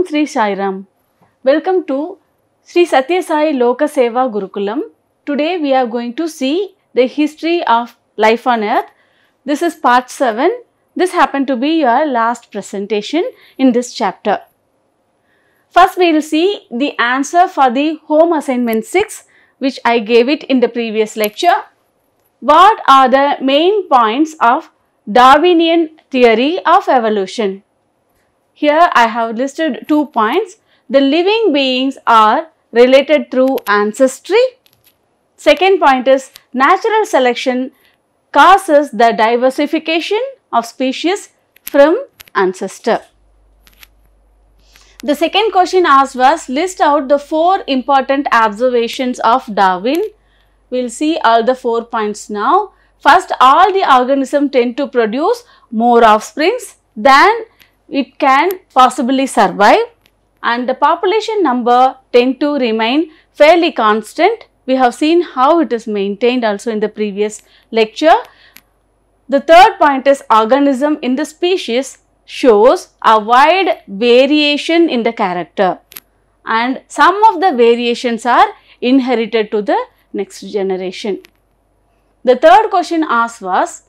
Om Sri Sai Ram. Welcome to Sri Sathya Sai Loka Seva Gurukulam. Today we are going to see the history of life on earth. This is part 7. This happened to be your last presentation in this chapter. First we will see the answer for the home assignment 6 which I gave it in the previous lecture. What are the main points of Darwinian theory of evolution? Here I have listed 2 points. The living beings are related through ancestry. Second point is natural selection causes the diversification of species from ancestor. The second question asked was list out the 4 important observations of Darwin. We will see all the 4 points now. First, all the organisms tend to produce more offsprings than it can possibly survive, and the population number tend to remain fairly constant. We have seen how it is maintained also in the previous lecture. The third point is organism in the species shows a wide variation in the character, and some of the variations are inherited to the next generation. The third question asked was,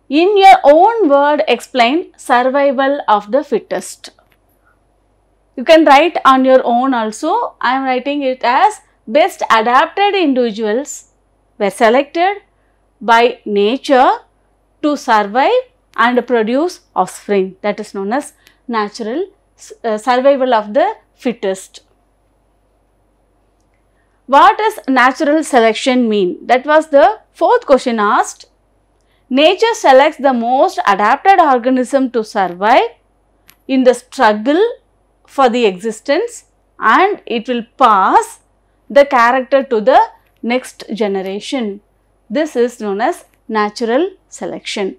in your own word explain survival of the fittest. You can write on your own also. I am writing it as best adapted individuals were selected by nature to survive and produce offspring. That is known as natural survival of the fittest. What does natural selection mean? That was the fourth question asked. Nature selects the most adapted organism to survive in the struggle for the existence, and it will pass the character to the next generation. This is known as natural selection.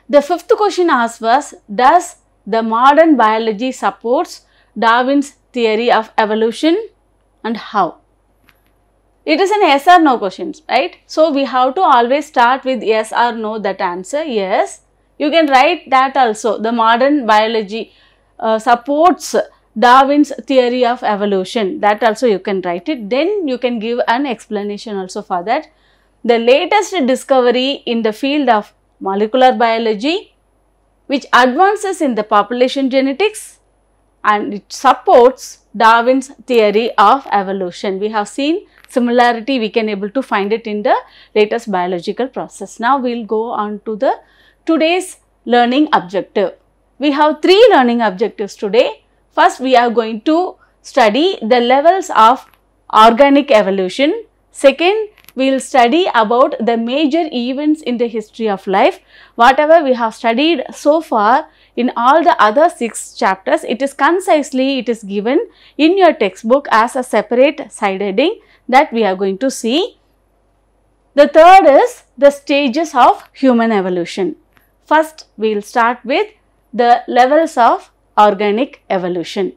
The fifth question asked was, does the modern biology supports Darwin's theory of evolution and how? It is an yes or no question, right? So, we have to always start with yes or no, that answer yes. You can write that also. The modern biology supports Darwin's theory of evolution. That also you can write it. Then you can give an explanation also for that. The latest discovery in the field of molecular biology which advances in the population genetics, and it supports Darwin's theory of evolution. We have seen similarity, we can able to find it in the latest biological process. Now we will go on to the today's learning objective. We have 3 learning objectives today. First, we are going to study the levels of organic evolution. Second, we will study about the major events in the history of life. Whatever we have studied so far in all the other 6 chapters, it is concisely, it is given in your textbook as a separate side heading that we are going to see. The third is the stages of human evolution. First, we will start with the levels of organic evolution.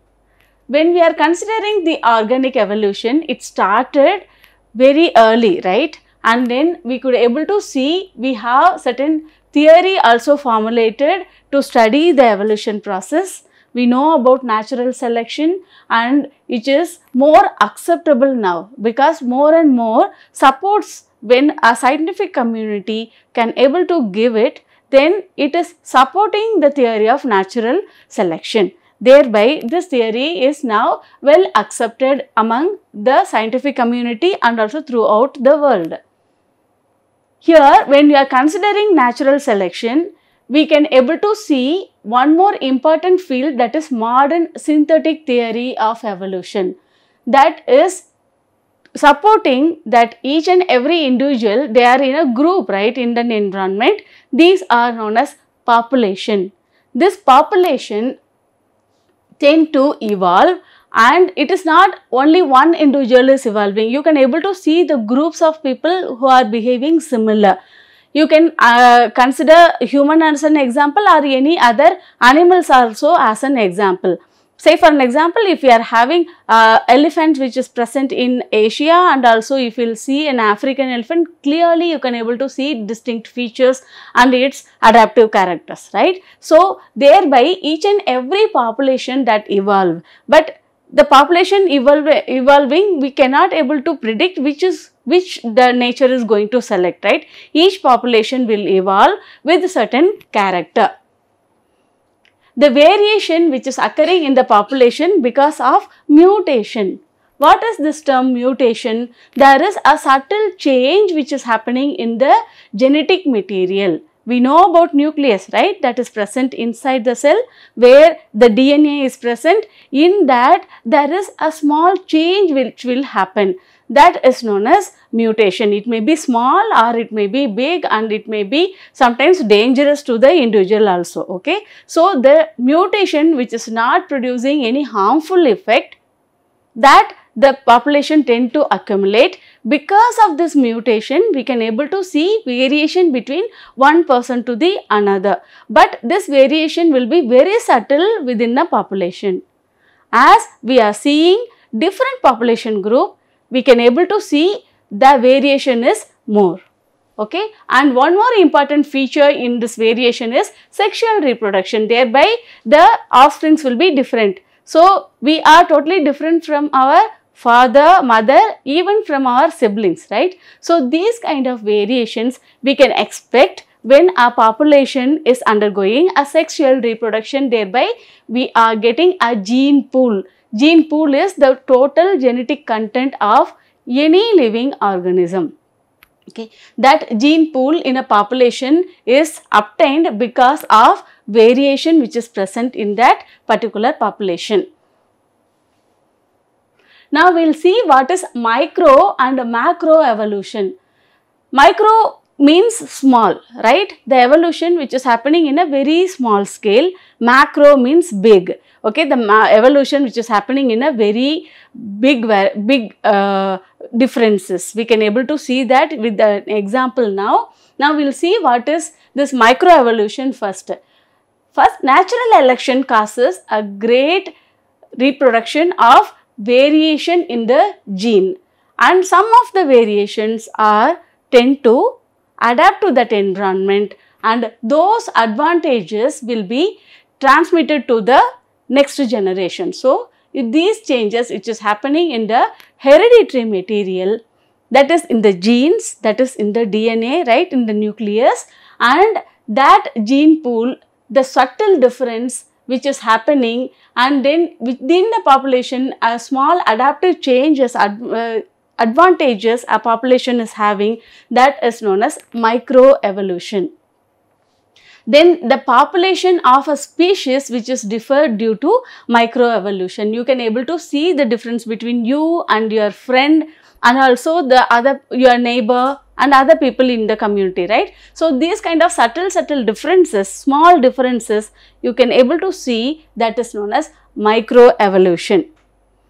When we are considering the organic evolution, it started very early, right? And then we could able to see we have certain theory also formulated to study the evolution process. We know about natural selection, and it is more acceptable now because more and more supports when a scientific community can able to give it, then it is supporting the theory of natural selection. Thereby, this theory is now well accepted among the scientific community and also throughout the world. Here, when we are considering natural selection, we can able to see one more important field, that is modern synthetic theory of evolution, that is supporting that each and every individual, they are in a group, right, in the environment. These are known as population. This population tend to evolve, and it is not only one individual is evolving. You can able to see the groups of people who are behaving similar. You can consider human as an example or any other animals also as an example. say for an example, if you are having elephant which is present in Asia, and also if you will see an African elephant, clearly you can able to see distinct features and its adaptive characters, right. So, thereby each and every population that evolve, but the population evolving, we cannot able to predict which the nature is going to select, right. Each population will evolve with certain character. The variation which is occurring in the population because of mutation. What is this term mutation? There is a subtle change which is happening in the genetic material. We know about nucleus, right, that is present inside the cell where the DNA is present. In that there is a small change which will happen. That is known as mutation. It may be small or it may be big, and it may be sometimes dangerous to the individual also, okay. So, the mutation which is not producing any harmful effect, that the population tend to accumulate. Because of this mutation, we can able to see variation between one person to the another, but this variation will be very subtle within the population. As we are seeing different population group, we can able to see the variation is more, okay. And one more important feature in this variation is sexual reproduction, thereby the offsprings will be different. So, we are totally different from our father, mother, even from our siblings, right. So, these kind of variations we can expect when our population is undergoing a sexual reproduction, thereby we are getting a gene pool. Gene pool is the total genetic content of any living organism, okay. That gene pool in a population is obtained because of variation which is present in that particular population. Now, we will see what is micro and macro evolution. Micro means small, right, the evolution which is happening in a very small scale. Macro means big, okay, the evolution which is happening in a very big differences. We can able to see that with an example now. Now, we will see what is this micro evolution first. First, natural selection causes a great reproduction of variation in the gene, and some of the variations tend to adapt to that environment, and those advantages will be transmitted to the next generation. So, if these changes which is happening in the hereditary material, that is in the genes, that is in the DNA, right, in the nucleus, and that gene pool, the subtle difference which is happening, and then within the population a small adaptive changes, advantages a population is having, that is known as microevolution. Then the population of a species which is differed due to microevolution. You can able to see the difference between you and your friend, and also the other, your neighbor and other people in the community, right. So, these kind of subtle differences, small differences you can able to see, that is known as microevolution.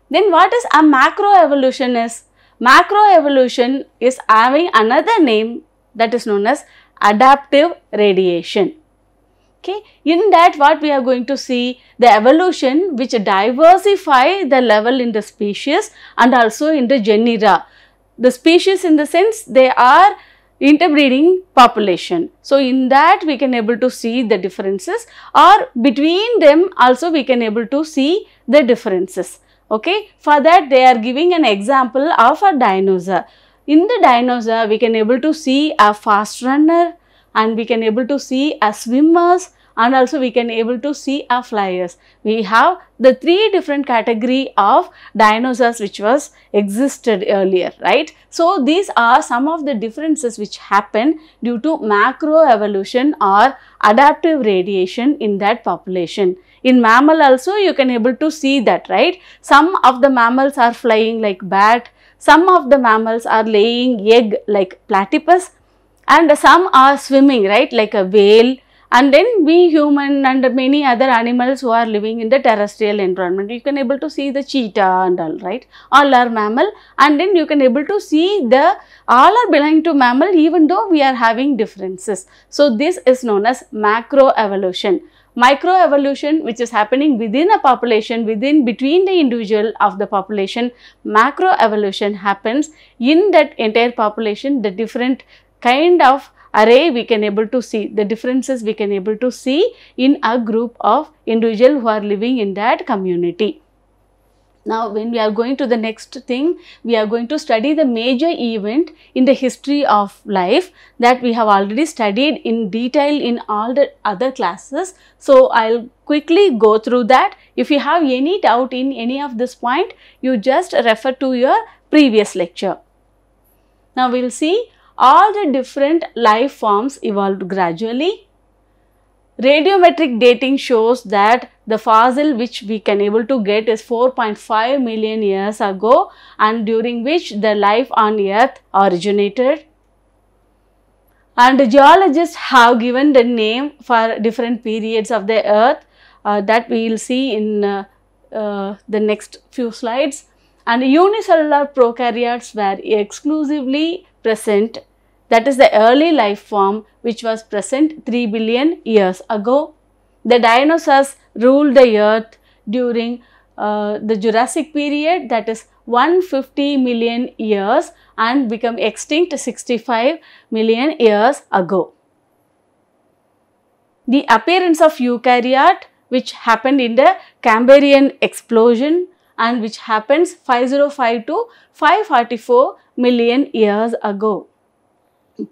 Then what is a macroevolution is? Macroevolution is having another name, that is known as adaptive radiation. Okay. In that, what we are going to see, the evolution which diversify the level in the species and also in the genera. The species in the sense they are interbreeding population. So, in that we can able to see the differences, or between them also we can able to see the differences. Okay. For that they are giving an example of a dinosaur. In the dinosaur we can able to see a fast runner, and we can able to see a swimmers, and also we can able to see a flyers. We have the three different category of dinosaurs which was existed earlier, right. So, these are some of the differences which happen due to macroevolution or adaptive radiation in that population. In mammal also you can able to see that, right. Some of the mammals are flying like bat, some of the mammals are laying egg like platypus, and some are swimming, right, like a whale. And then we human and many other animals who are living in the terrestrial environment, you can able to see the cheetah and all, right, all are mammal, and then you can able to see the all are belonging to mammal even though we are having differences. So, this is known as macroevolution. Microevolution, which is happening within a population, between the individual of the population. Macroevolution happens in that entire population, the different kind of array we can able to see, the differences we can able to see in a group of individuals who are living in that community. Now, when we are going to the next thing, we are going to study the major event in the history of life that we have already studied in detail in all the other classes. So, I will quickly go through that. If you have any doubt in any of this point, you just refer to your previous lecture. Now, we will see all the different life forms evolved gradually. Radiometric dating shows that the fossil which we can able to get is 4.5 million years ago, and during which the life on earth originated. And the geologists have given the name for different periods of the earth that we will see in the next few slides. And unicellular prokaryotes were exclusively present, that is the early life form which was present 3 billion years ago. The dinosaurs ruled the earth during the Jurassic period, that is 150 million years, and become extinct 65 million years ago. The appearance of eukaryote, which happened in the Cambrian explosion and which happens 505 to 544 million years ago.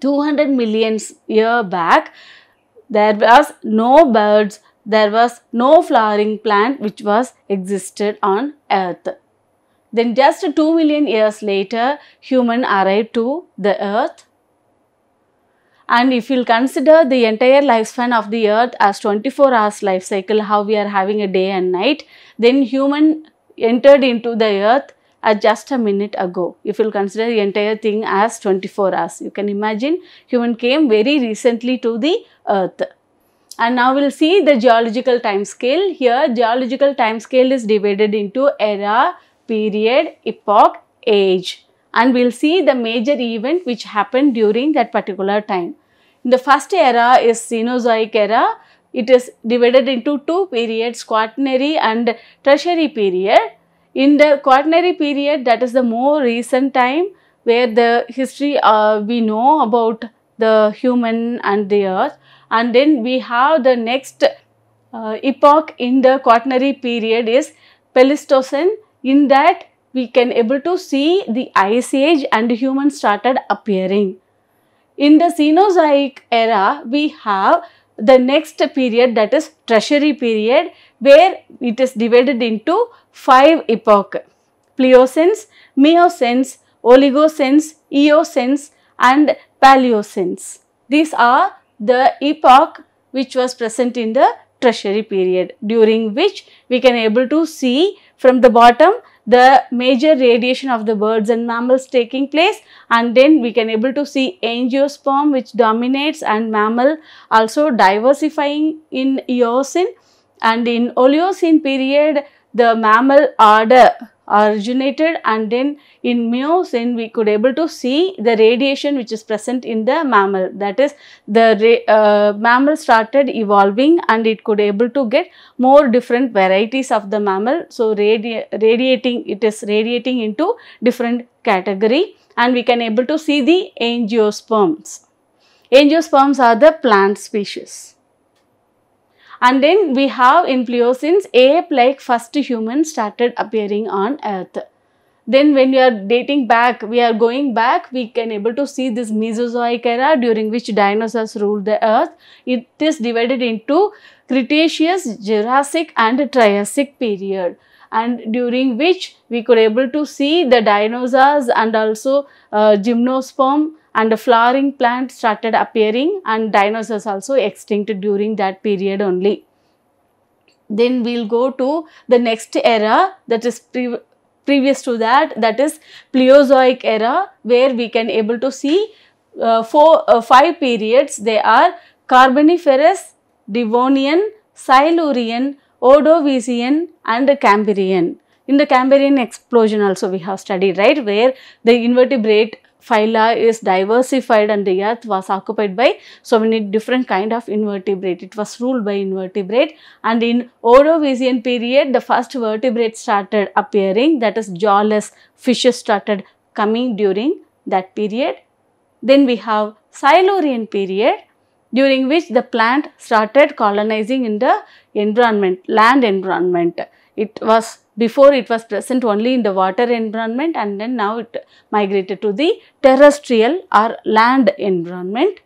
200 million years back, there was no birds, there was no flowering plant which was existed on earth. Then just 2 million years later, human arrived to the earth. And if you will consider the entire lifespan of the earth as 24 hours life cycle, how we are having a day and night, then human entered into the earth just a minute ago. If you will consider the entire thing as 24 hours, you can imagine human came very recently to the earth. And now we will see the geological time scale. Here geological time scale is divided into era, period, epoch, age, and we will see the major event which happened during that particular time. In the first era is Cenozoic era. It is divided into two periods, Quaternary and Tertiary period. In the Quaternary period, that is the more recent time where the history we know about the human and the earth, and then we have the next epoch in the Quaternary period is Pleistocene. In that we can able to see the ice age and humans started appearing. In the Cenozoic era, we have the next period, that is Tertiary period, where it is divided into 5 epochs: Pliocene, Miocene, Oligocene, Eocene and Paleocene. These are the epoch which was present in the Tertiary period, during which we can able to see from the bottom the major radiation of the birds and mammals taking place, and then we can able to see angiosperm which dominates and mammal also diversifying in Eocene, and in Oligocene period the mammal order originated, and then in Miocene we could able to see the radiation which is present in the mammal, that is the mammal started evolving and it could able to get more different varieties of the mammal. So, radiating into different category, and we can able to see the angiosperms. Angiosperms are the plant species. And then we have in Pliocene, ape-like first humans started appearing on earth. Then when we are dating back, we are going back, we can able to see this Mesozoic era during which dinosaurs ruled the earth. It is divided into Cretaceous, Jurassic and Triassic period, and during which we could able to see the dinosaurs and also gymnosperm and the flowering plant started appearing, and dinosaurs also extinct during that period only. Then we will go to the next era, that is previous to that, that is Plesiozoic era, where we can able to see 5 periods. They are Carboniferous, Devonian, Silurian, Ordovician and Cambrian. In the Cambrian explosion also we have studied, right, where the invertebrate phyla is diversified and the earth was occupied by so many different kind of invertebrate. It was ruled by invertebrate, and in Ordovician period the first vertebrates started appearing, that is jawless fishes started coming during that period. Then we have Silurian period, during which the plant started colonizing in the environment, land environment. It was before it was present only in the water environment, and then now it migrated to the terrestrial or land environment.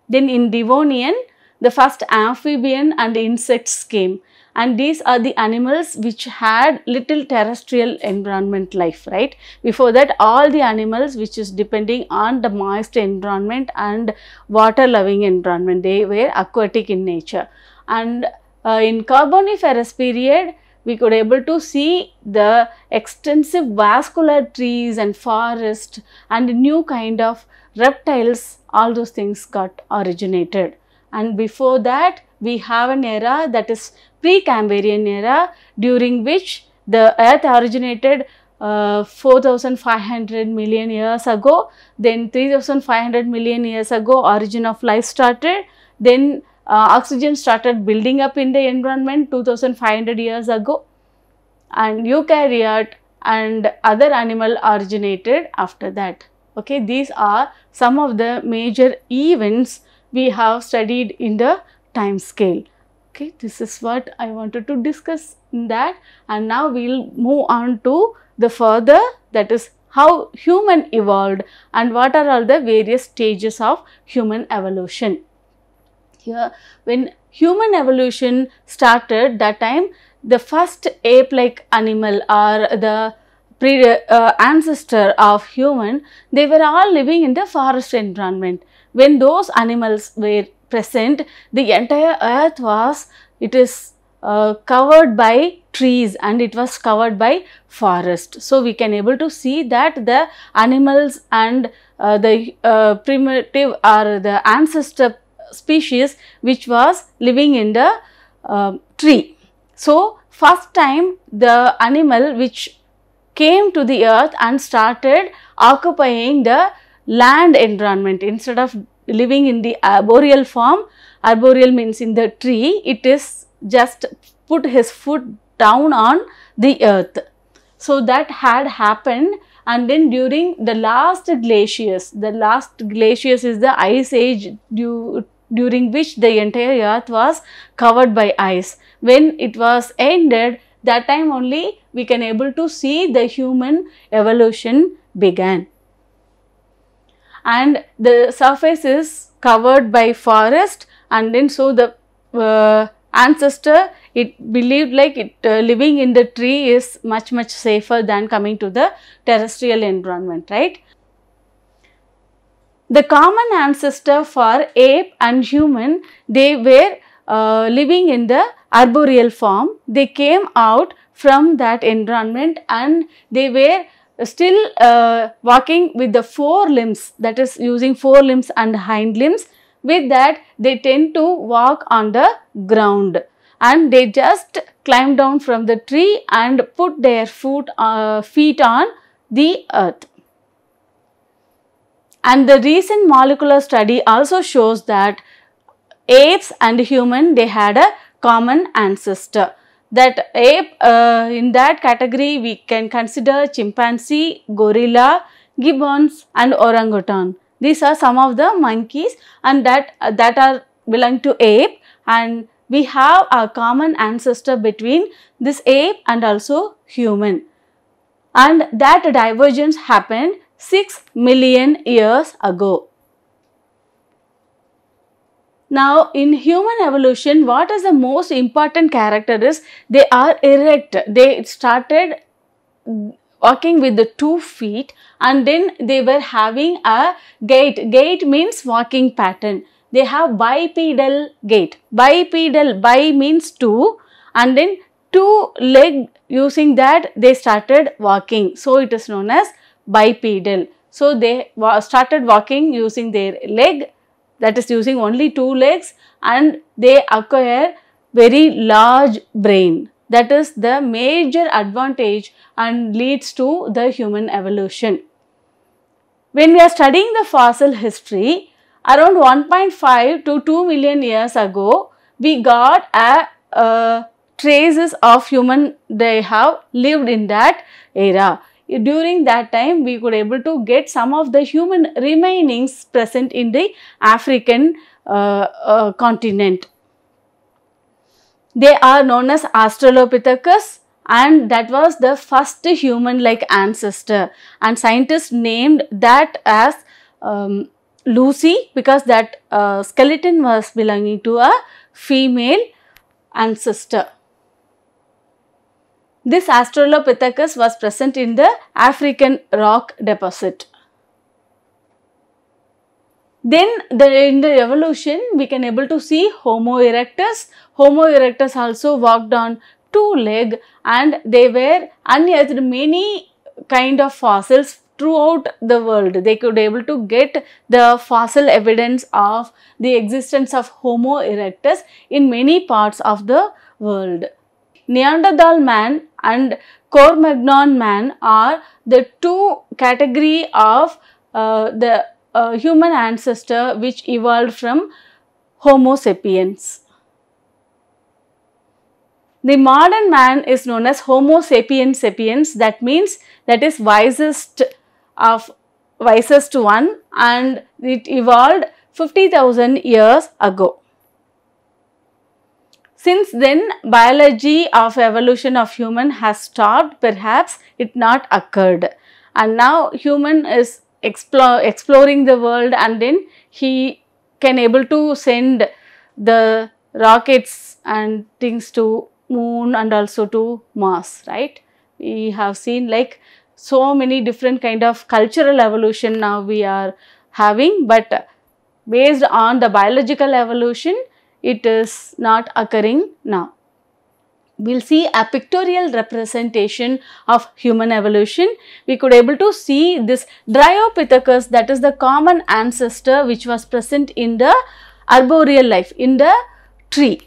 Then in Devonian, the first amphibian and insects came, and these are the animals which had little terrestrial environment life, right. Before that, all the animals which is depending on the moist environment and water loving environment, they were aquatic in nature. And in Carboniferous period, we could able to see the extensive vascular trees and forest and new kind of reptiles, all those things got originated. And before that, we have an era, that is Precambrian era, during which the earth originated 4,500 million years ago. Then 3,500 million years ago, origin of life started. Then oxygen started building up in the environment 2,500 years ago, and eukaryote and other animal originated after that. Okay, these are some of the major events we have studied in the time scale. Okay, this is what I wanted to discuss in that, and now we will move on to the further, that is how human evolved and what are all the various stages of human evolution. Here, when human evolution started, that time the first ape-like animal or the ancestor of human, they were all living in the forest environment. When those animals were present, the entire earth was, it is covered by trees and it was covered by forest. So, we can able to see that the animals and the primitive or the ancestor species which was living in the tree. So, first time the animal which came to the earth and started occupying the land environment instead of living in the arboreal form. Arboreal means in the tree, it is just put his foot down on the earth. So, that had happened, and then during the last glaciers is the ice age during which the entire earth was covered by ice. When it was ended, that time only we can able to see the human evolution began. And the surface is covered by forest, and then so the ancestor, it believed like it living in the tree is much safer than coming to the terrestrial environment, right. The common ancestor for ape and human, they were living in the arboreal form. They came out from that environment and they were still walking with the four limbs, that is using four limbs and hind limbs. With that, they tend to walk on the ground and they just climb down from the tree and put their feet on the earth. And the recent molecular study also shows that apes and human, they had a common ancestor. That ape, in that category we can consider chimpanzee, gorilla, gibbons and orangutan. These are some of the monkeys and that are belong to ape, and we have a common ancestor between this ape and also human, and that divergence happened 6 million years ago. Now, in human evolution, what is the most important character is they are erect. They started walking with the 2 feet and then they were having a gait. Gait means walking pattern. They have bipedal gait. Bipedal, bi means 2 and then 2 leg, using that they started walking. So, it is known as bipedal. So, they started walking using their leg, that is using only 2 legs, and they acquire very large brain. That is the major advantage and leads to the human evolution. when we are studying the fossil history, around 1.5 to 2 million years ago, we got a traces of human, they have lived in that era. During that time, we could able to get some of the human remainings present in the African continent. They are known as Australopithecus, and that was the first human-like ancestor, and scientists named that as Lucy, because that skeleton was belonging to a female ancestor. This Australopithecus was present in the African rock deposit. Then in the evolution, we can able to see Homo erectus. Homo erectus also walked on two legs, and they were unearthed many kind of fossils throughout the world. They could able to get the fossil evidence of the existence of Homo erectus in many parts of the world. Neanderthal man and Cro-Magnon man are the two category of the human ancestor which evolved from Homo sapiens. The modern man is known as Homo sapiens sapiens, that means that is wisest one, and it evolved 50,000 years ago. Since then, biology of evolution of human has stopped, perhaps it not occurred, and now human is exploring the world, and then he can able to send the rockets and things to moon and also to Mars, right? We have seen like so many different kind of cultural evolution now we are having, but based on the biological evolution, it is not occurring now. We will see a pictorial representation of human evolution. We could able to see this Dryopithecus, that is the common ancestor which was present in the arboreal life, in the tree.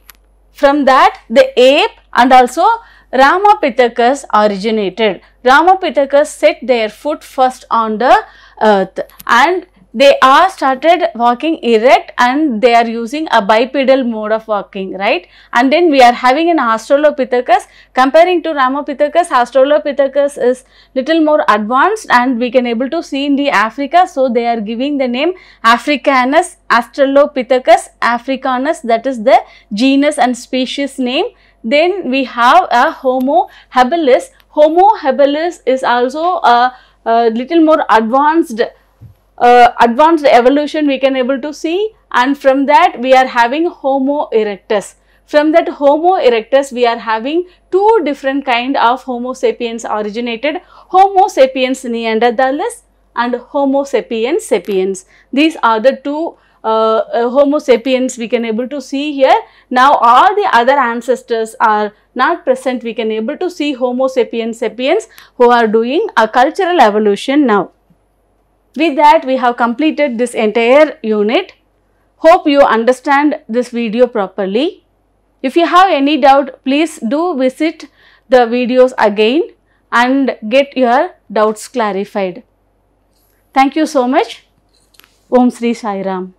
From that, the ape and also Ramapithecus originated. Ramapithecus set their foot first on the earth, and they are started walking erect, and they are using a bipedal mode of walking, right? And then we are having an Australopithecus. Comparing to Ramapithecus, Australopithecus is little more advanced, and we can able to see in the Africa, so they are giving the name Africanus, Australopithecus africanus, that is the genus and species name. Then we have a Homo habilis. Homo habilis is also a little more advanced evolution we can able to see, and from that we are having Homo erectus. From that Homo erectus we are having two different kind of Homo sapiens originated, Homo sapiens neanderthalis and Homo sapiens sapiens. These are the two Homo sapiens we can able to see here. Now all the other ancestors are not present. We can able to see Homo sapiens sapiens who are doing a cultural evolution now. With that, we have completed this entire unit. Hope you understand this video properly. If you have any doubt, please do visit the videos again and get your doubts clarified. Thank you so much. Om Shri Sai Ram.